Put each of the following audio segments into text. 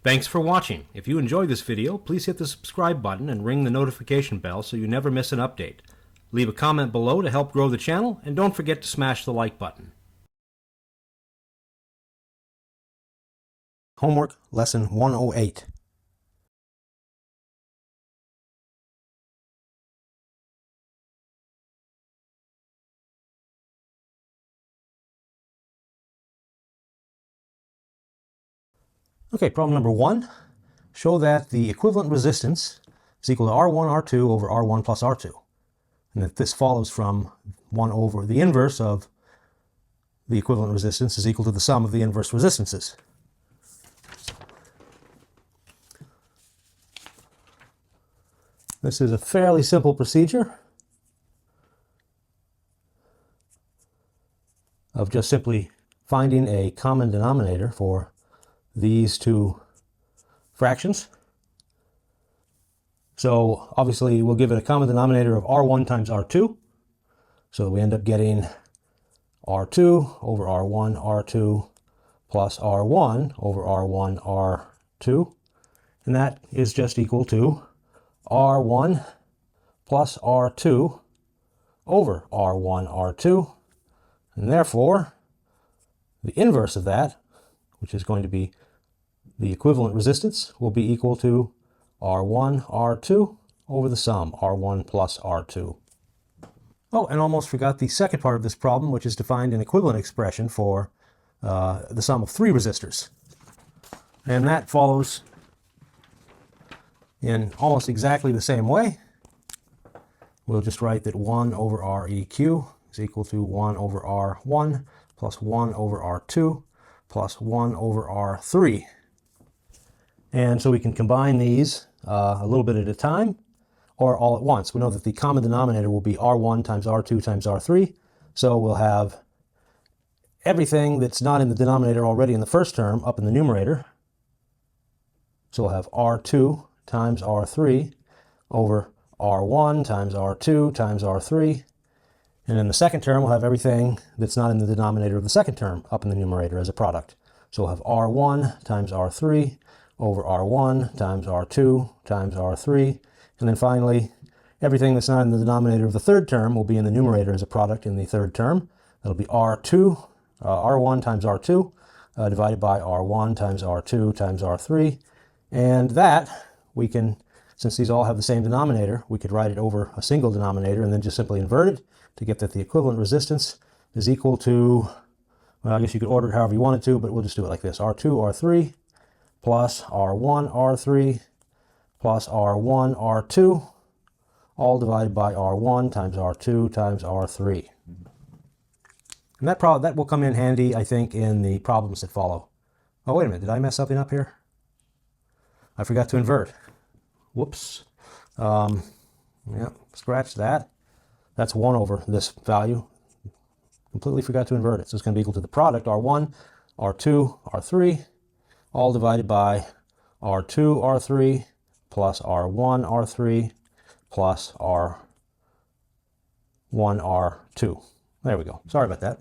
Thanks for watching. If you enjoyed this video, please hit the subscribe button and ring the notification bell so you never miss an update. Leave a comment below to help grow the channel, and don't forget to smash the like button. Homework Lesson 108. Okay, problem number 1. Show that the equivalent resistance is equal to R1, R2 over R1 plus R2. And that this follows from 1 over the inverse of the equivalent resistance is equal to the sum of the inverse resistances. This is a fairly simple procedure of just simply finding a common denominator for these two fractions. So obviously we'll give it a common denominator of R1 times R2. So we end up getting R2 over R1 R2 plus R1 over R1 R2. And that is just equal to R1 plus R2 over R1 R2. And therefore, the inverse of that, which is going to be the equivalent resistance, will be equal to R1 R2 over the sum, R1 plus R2. Oh, and almost forgot the second part of this problem, which is to find an equivalent expression for the sum of three resistors. And that follows in almost exactly the same way. We'll just write that 1 over Req is equal to 1 over R1 plus 1 over R2 plus 1 over R3. And so we can combine these a little bit at a time or all at once. We know that the common denominator will be R1 times R2 times R3. So we'll have everything that's not in the denominator already in the first term up in the numerator. So we'll have R2 times R3 over R1 times R2 times R3. And in the second term, we'll have everything that's not in the denominator of the second term up in the numerator as a product. So we'll have R1 times R3 over R1 times R2 times R3. And then finally, everything that's not in the denominator of the third term will be in the numerator as a product in the third term. That'll be R1 times R2 divided by R1 times R2 times R3. And that we can, since these all have the same denominator, we could write it over a single denominator and then just simply invert it to get that the equivalent resistance is equal to, well, I guess you could order it however you wanted to, but we'll just do it like this. R2, R3 plus R1, R3 plus R1, R2, all divided by R1 times R2 times R3. And that will come in handy, I think, in the problems that follow. Oh, wait a minute. Did I mess something up here? I forgot to invert. Whoops. Yeah, scratch that. That's 1 over this value. Completely forgot to invert it. So it's going to be equal to the product, R1, R2, R3, all divided by R2, R3, plus R1, R3, plus R1, R2. There we go. Sorry about that.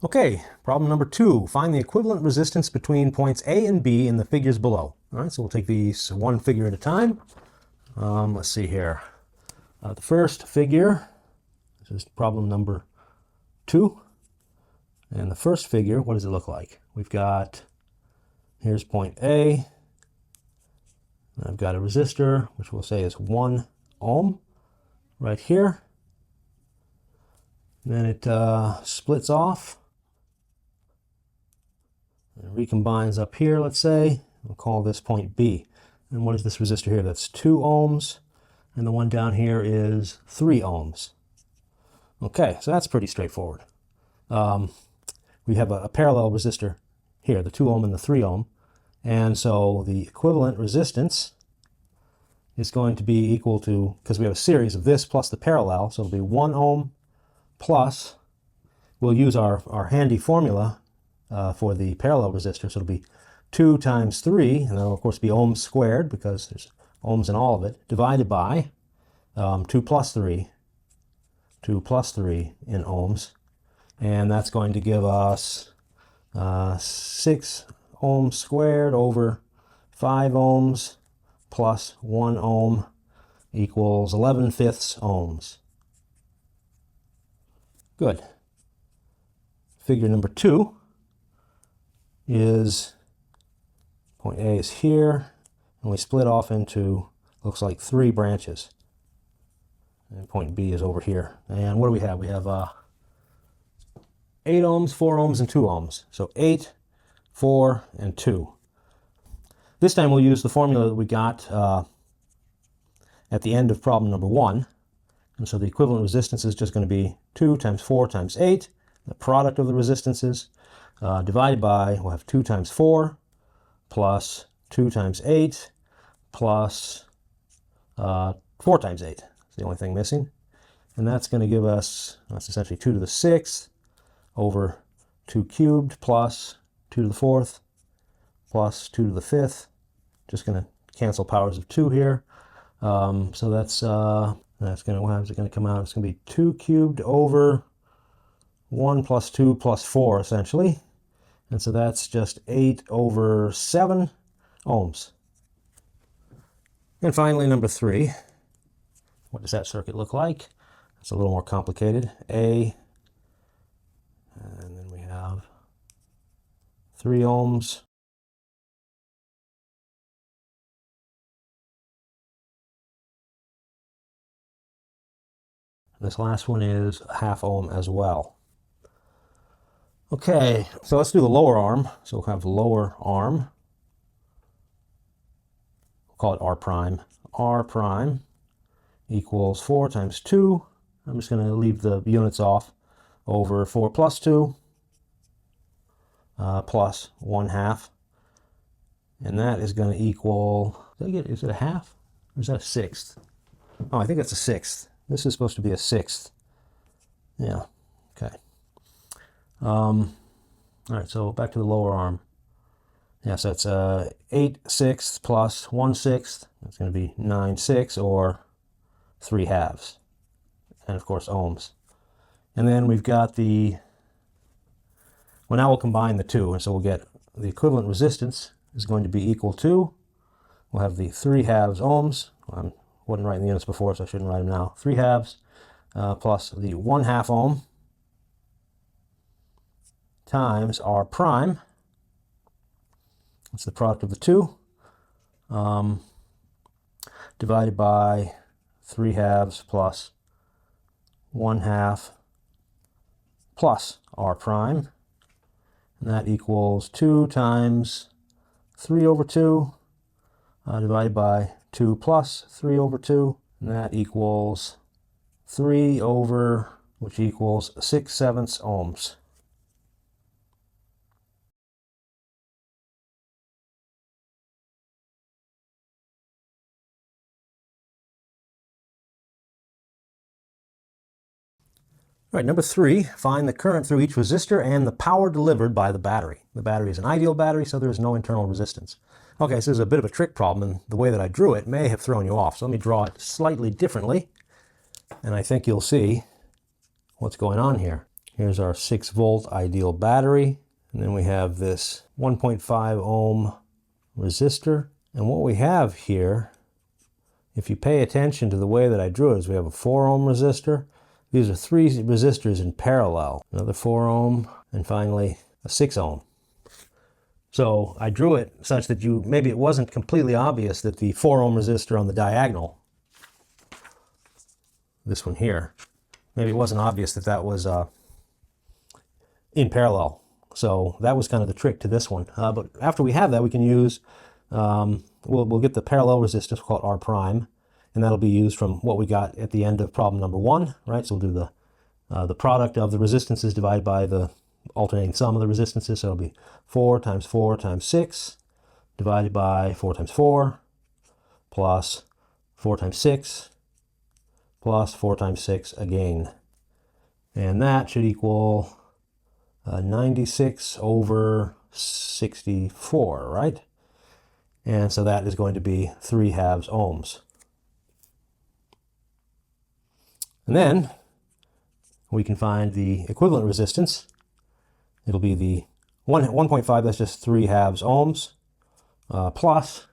Okay, problem number 2. Find the equivalent resistance between points A and B in the figures below. All right, so we'll take these one figure at a time. Let's see here. The first figure, this is problem number 2. And the first figure, what does it look like? We've got, here's point A. I've got a resistor, which we'll say is 1 ohm right here. And then it splits off and recombines up here, let's say. We'll call this point B. And what is this resistor here? That's 2 ohms. And the one down here is 3 ohms. Okay, so that's pretty straightforward. We have a parallel resistor here, the 2 ohm and the 3 ohm. And so the equivalent resistance is going to be equal to, because we have a series of this plus the parallel, so it'll be 1 ohm plus, we'll use our handy formula for the parallel resistor, so it'll be 2 times 3, and that'll of course be ohms squared because there's ohms in all of it, divided by 2 plus 3 in ohms. And that's going to give us 6 ohms squared over 5 ohms plus 1 ohm equals 11/5 ohms. Good. Figure number 2 is, point A is here, and we split off into, looks like 3 branches. And point B is over here. And what do we have? We have 8 ohms, 4 ohms, and 2 ohms. So 8, 4, and 2. This time we'll use the formula that we got at the end of problem number 1. And so the equivalent resistance is just going to be 2 times 4 times 8, the product of the resistances, divided by, we'll have 2 times 4 plus 2 times 8 plus 4 times 8. That's the only thing missing. And that's going to give us, that's essentially 2 to the 6th over 2 cubed plus 2 to the 4th plus 2 to the 5th. Just going to cancel powers of 2 here. So that's going to, how's it going to come out? It's going to be 2 cubed over 1 plus 2 plus 4, essentially. And so that's just 8 over 7 ohms. And finally, number 3. What does that circuit look like? It's a little more complicated. A, and then we have 3 ohms. This last one is ½ ohm as well. Okay, so let's do the lower arm. So we'll have lower arm. We'll call it R prime. R prime equals 4 times 2. I'm just going to leave the units off, over 4 plus 2 plus 1/2. And that is going to equal, is it a half? Or is that a sixth? Oh, I think that's a sixth. This is supposed to be a sixth. Yeah, okay. All right, so back to the lower arm. Yeah, so it's 8/6 plus 1/6. That's going to be 9/6 or 3/2. And of course, ohms. And then we've got the, well, now we'll combine the two. And so we'll get the equivalent resistance is going to be equal to, we'll have the 3/2 ohms. I wasn't writing the units before, so I shouldn't write them now. 3/2 plus the 1/2 ohm times R prime. That's the product of the two. Divided by 3/2 plus 1/2 plus R prime. And that equals 2 times 3 over 2 divided by 2 plus 3 over 2. And that equals 3 over, which equals 6/7 ohms. All right, number 3, find the current through each resistor and the power delivered by the battery. The battery is an ideal battery, so there is no internal resistance. Okay, so this is a bit of a trick problem, and the way that I drew it may have thrown you off. So let me draw it slightly differently, and I think you'll see what's going on here. Here's our 6-volt ideal battery, and then we have this 1.5 ohm resistor. And what we have here, if you pay attention to the way that I drew it, is we have a 4 ohm resistor. These are 3 resistors in parallel. Another 4 ohm, and finally a 6 ohm. So I drew it such that maybe it wasn't completely obvious that the 4 ohm resistor on the diagonal, this one here, maybe it wasn't obvious that that was in parallel. So that was kind of the trick to this one. But after we have that, we can use, we'll get the parallel resistance called R prime. And that'll be used from what we got at the end of problem number 1, right? So we'll do the product of the resistances divided by the alternating sum of the resistances. So it'll be 4 times 4 times 6 divided by 4 times 4 plus 4 times 6 plus 4 times 6 again. And that should equal 96 over 64, right? And so that is going to be 3/2 ohms. And then we can find the equivalent resistance. It'll be the 1.5, that's just 3/2 ohms, plus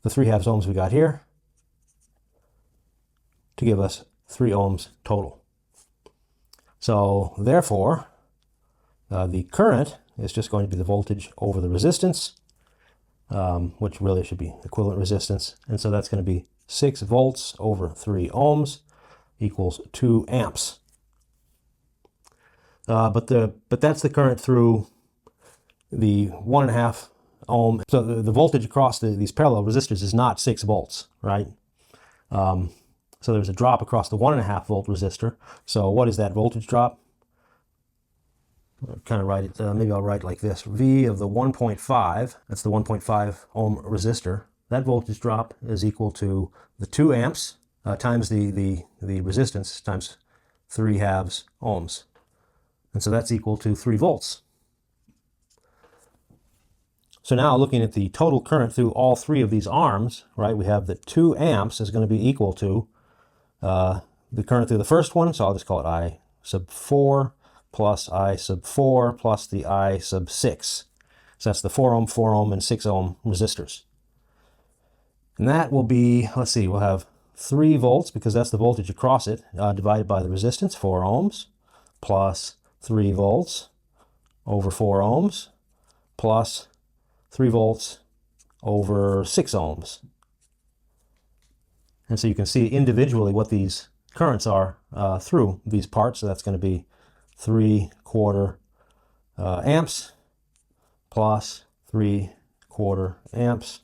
the 3/2 ohms we got here to give us 3 ohms total. So therefore, the current is just going to be the voltage over the resistance, which really should be equivalent resistance. And so that's going to be 6 volts over 3 ohms equals 2 amps. But that's the current through the 1.5 ohm. So the voltage across these parallel resistors is not 6 volts, right? So there's a drop across the 1.5 volt resistor. So what is that voltage drop? I'll kind of write it, maybe I'll write like this. V of the 1.5, that's the 1.5 ohm resistor. That voltage drop is equal to the 2 amps times the resistance times 3/2 ohms. And so that's equal to 3 volts. So now looking at the total current through all 3 of these arms, right, we have that 2 amps is going to be equal to the current through the first one, so I'll just call it I sub 4 plus I sub 4 plus the I sub 6. So that's the 4 ohm, 4 ohm, and 6 ohm resistors. And that will be, let's see, we'll have 3 volts, because that's the voltage across it, divided by the resistance, 4 ohms, plus 3 volts over 4 ohms, plus 3 volts over 6 ohms. And so you can see individually what these currents are through these parts. So that's going to be 3/4 amps plus 3/4 amps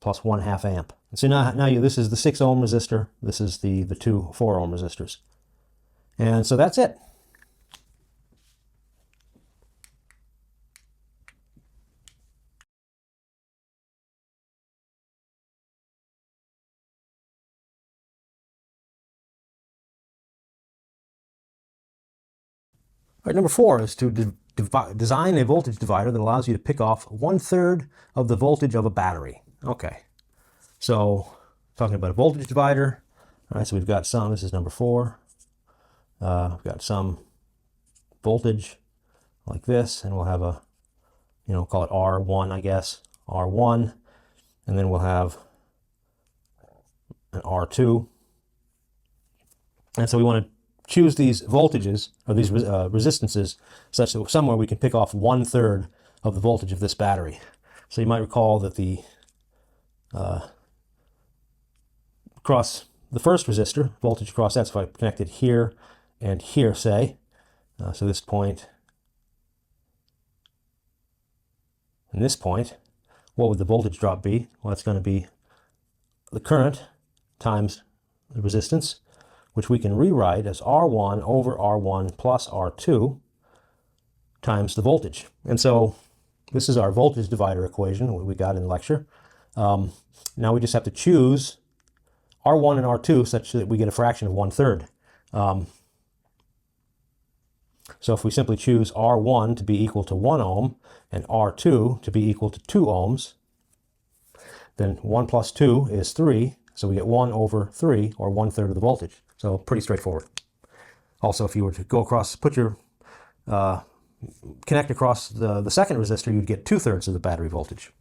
plus 1/2 amp. And so now this is the 6 ohm resistor. This is the 2 4 ohm resistors. And so that's it. All right, number 4 is to design a voltage divider that allows you to pick off 1/3 of the voltage of a battery. Okay, so talking about a voltage divider. All right, so we've got some, this is number 4. We've got some voltage like this, and we'll have a, call it R1, I guess, R1, and then we'll have an R2. And so we want to choose these voltages, or these resistances, such that somewhere we can pick off 1/3 of the voltage of this battery. So you might recall that the across the first resistor, voltage across that's if I connected here and here, say, so this point and this point, what would the voltage drop be? Well, it's going to be the current times the resistance, which we can rewrite as R1 over R1 plus R2 times the voltage. And so this is our voltage divider equation we got in lecture. Now we just have to choose R1 and R2 such that we get a fraction of 1/3. So if we simply choose R1 to be equal to 1 ohm and R2 to be equal to 2 ohms, then 1 plus 2 is 3. So we get 1 over 3, or 1/3 of the voltage. So pretty straightforward. Also, if you were to go across, connect across the second resistor, you'd get 2/3 of the battery voltage.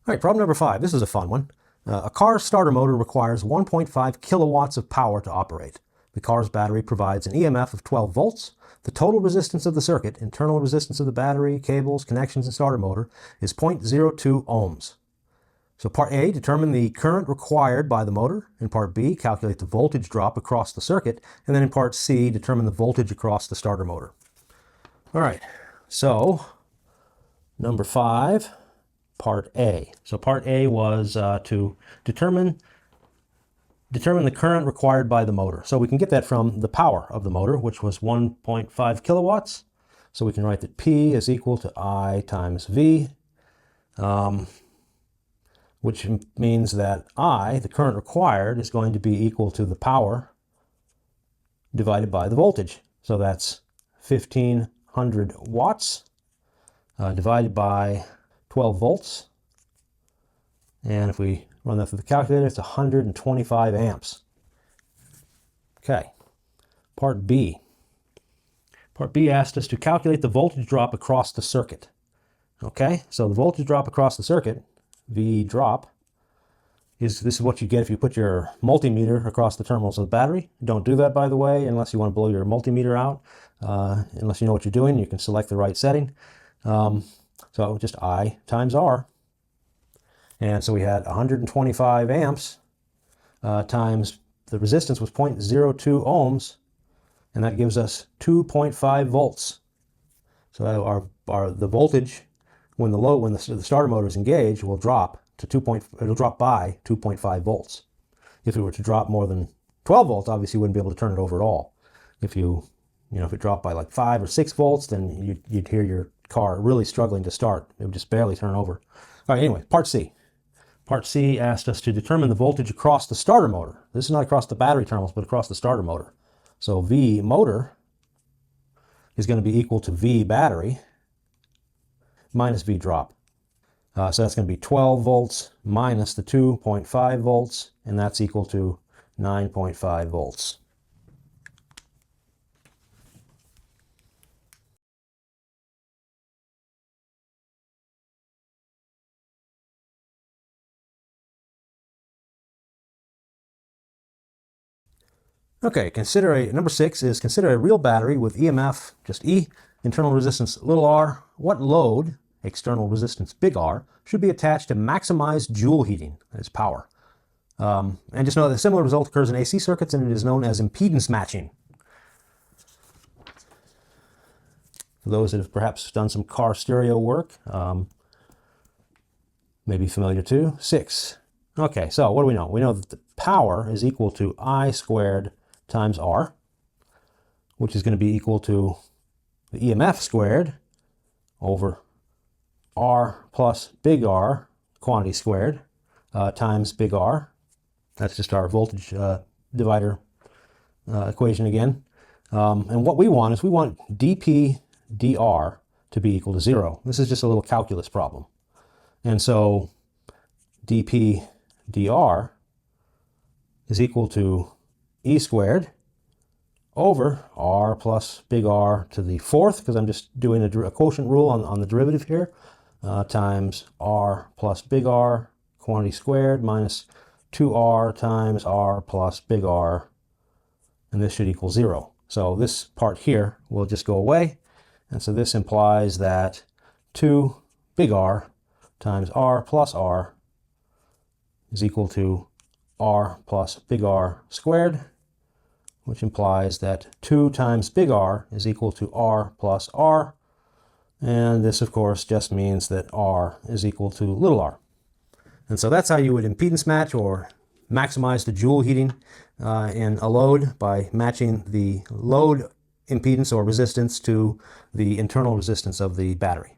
All right, problem number 5. This is a fun one. A car's starter motor requires 1.5 kilowatts of power to operate. The car's battery provides an EMF of 12 volts. The total resistance of the circuit, internal resistance of the battery, cables, connections, and starter motor, is 0.02 ohms. So part A, determine the current required by the motor. In part B, calculate the voltage drop across the circuit. And then in part C, determine the voltage across the starter motor. All right, so number 5, part A. So part A was to determine the current required by the motor. So we can get that from the power of the motor, which was 1.5 kilowatts. So we can write that P is equal to I times V, which means that I, the current required, is going to be equal to the power divided by the voltage. So that's 1500 watts divided by 12 volts. And if we run that through the calculator, it's 125 amps. Okay, part B. Part B asked us to calculate the voltage drop across the circuit. Okay, so the voltage drop across the circuit, V drop, this is what you get if you put your multimeter across the terminals of the battery. Don't do that, by the way, unless you want to blow your multimeter out. Unless you know what you're doing, you can select the right setting. So just I times R. And so we had 125 amps times the resistance was 0.02 ohms, and that gives us 2.5 volts. So the voltage when the starter motor is engaged will drop to it'll drop by 2.5 volts. If it were to drop more than 12 volts, obviously you wouldn't be able to turn it over at all. If if it dropped by like 5 or 6 volts, then you'd hear your car really struggling to start. It would just barely turn over. All right, anyway, part C. Part C asked us to determine the voltage across the starter motor. This is not across the battery terminals, but across the starter motor. So V motor is going to be equal to V battery minus V drop. So that's going to be 12 volts minus the 2.5 volts, and that's equal to 9.5 volts. Okay, number 6 is consider a real battery with EMF, just E, internal resistance little r. What load, external resistance big R, should be attached to maximize joule heating, that is power. And just know that a similar result occurs in AC circuits, and it is known as impedance matching. For those that have perhaps done some car stereo work, may be familiar too. 6. Okay, so what do we know? We know that the power is equal to I squared times R, which is going to be equal to the EMF squared over R plus big R, quantity squared, times big R. That's just our voltage divider equation again. And what we want is we want dP dR to be equal to 0. This is just a little calculus problem. And so dP dR is equal to E squared over R plus big R to the 4th, because I'm just doing a quotient rule on the derivative here, times R plus big R, quantity squared, minus 2R times R plus big R, and this should equal 0. So this part here will just go away, and so this implies that 2 big R times R plus R is equal to R plus big R squared, which implies that 2 times big R is equal to R plus R, and this of course just means that R is equal to little r. And so that's how you would impedance match or maximize the joule heating in a load, by matching the load impedance or resistance to the internal resistance of the battery.